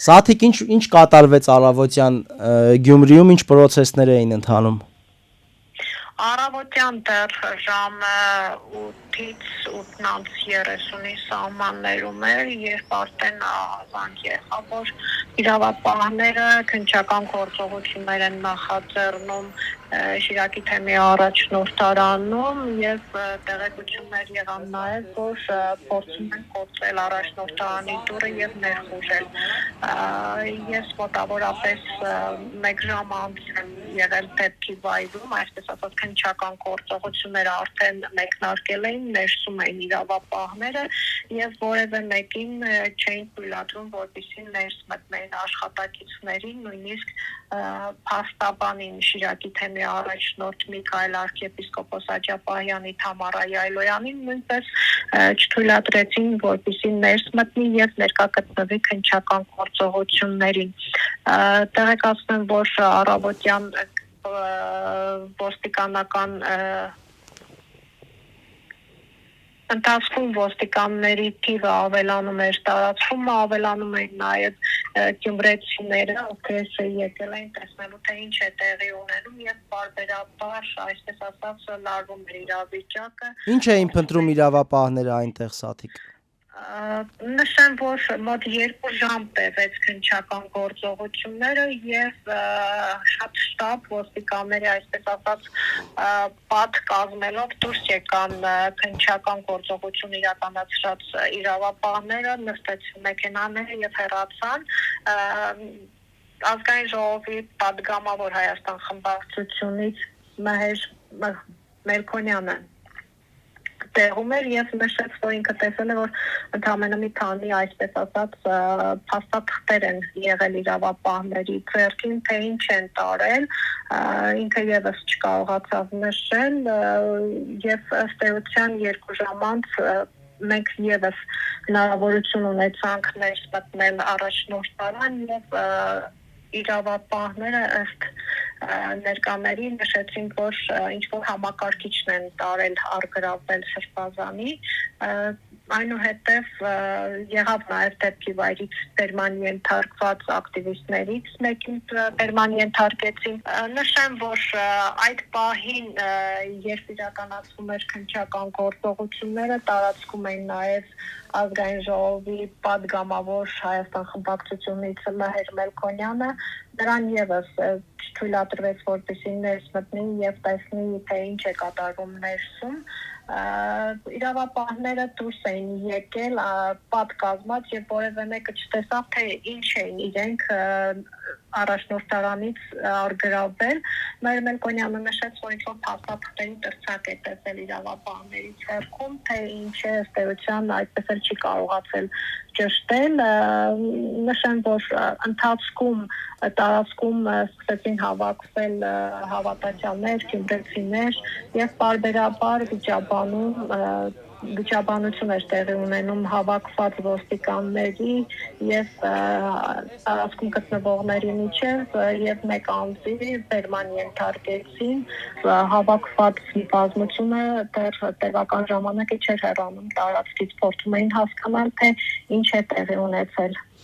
Սաթիկ ինչ կատարվեց առավոտյան Գյումրիում, ինչ պրոցեսներ էին ընթանում։ Առավոտյան դեռ ժամը 8-ից 8:30-ի սահմաններում էր, երբ արդեն զանգ եղավ, որ իրավապահները քննչական գործողություններ են նախաձեռնում Շիրակի թեմի առաջնորդարանում եւ տեղեկություններ եղան նաեւ, որ փորձում են կոտրել առաջնորդարանի դուռը եւ ներխուժել։ Ես մոտավորապես 1 ժամ անց եմ եղել դեպքի վայրում, այսպես ասած քննչական գործողությունները արդեն մեկնարկել էին, ներսում էին իրավապահները եւ որևէ մեկին չէին թույլատրում, որպեսզի ներս մտնեն աշխատակիցներին, նույնիսկ փաստաբանին Շիրակի թեմի առաջնորդ Միքայել arczepiskopos Աջապահյանի Թամարա Յայլոյանին նույնպես չթույլատրեցին, որպեսզի ներս մտնի եւ ներկա գտնվի քննչական գործողություններին։ Տեղեկացնեմ, որ առավոտյան ոստիկանական ընթացքում ոստիկանների թիվը ավելանում էր տարածքում, ավելանում էին նաև գյումրեցիները, ովքեր եկել էին տեսնելու, թե ինչ է տեղի ունենում եւ բարբերաբար, այսպես ասած, լարվում էր իրավիճակը։ Ինչ էին փնտրում իրավապահները այնտեղ, Սաթիկ։ Նշեմ, որ մոտ 2 ժամ տևեց քննչական գործողությունները եւ շատ շտապ ոստիկանների, այսպես ասած, պատ կազմելով դուրս եկան քննչական գործողություն իրականացրած իրավապահները, նստեցին մեքենաները եւ հեռացան։ Ազգային ժողովի պատգամավոր Հայաստան խմբակցությունից Մհեր Մելքոնյանը տեղում էր եւ նշեց, որ ինքը տեսել է, որ ընդամենը մի քանի, այսպես ասած, փաստաթղթեր են եղել իրավապահների ձեռքին, թե ինչ են տարել, ինքը եւս չկարողացավ նշել եւ ըստ էության 2 ժամ անց մենք եւս հնարավորություն ունեցանք ներս մտնել առաջնորդարան եւ իրավապահները ըստ ներկաների նշեցին, որ ինչ-որ համակարգիչն են տարել առգրավել սրբազանի, այնուհետև եղավ նաև դեպքի վայրից բերման ենթարկված ակտիվիստներից մեկին բերման ենթարկեցին։ Նշեմ, որ այդ պահին, երբ իրականացվում էր քննչական գործողությունները, տարածքում էին նաև Ազգային ժողովի պատգամավոր Հայաստան խմբակցությունից Մհեր Մելքոնյանը, նրան եւս չթույլատրվեց, որպեսզի ներս մտնի եւ տեսնի, թե ինչ է կատարվում ներսում։ Իրավապահները դուրս էին եկել պատ կազմած եւ որևէ մեկը չտեսավ, թե ինչ էին իրենք առաջնորդարանից առգրավել։ Մհեր Մելքոնյանը նշեց, որ ինչ-որ փաստաթղթերի տրցակ է տեսել իրավապահների ձեռքում, թե ինչ է ըստ էության այդպես էլ չի կարողացել ճշտել։ Նշեմ, որ ընթացքում տարածքում սկսեցին հավաքվել հավատացյալներ, գյումրեցիներ եւ բարբերաբար վիճաբանություն էր տեղի ունենում հավաքված ոստիկանների եւ տարածքում գտնվողների միջեւ եւ մեկ անձի բերման ենթարկեցին։ Հավաքված բազմությունը դեռ տևական ժամանակի չէր հեռանում տարածքից, փորձում էին հասկանալ, թե ինչ է տեղի ունեցել։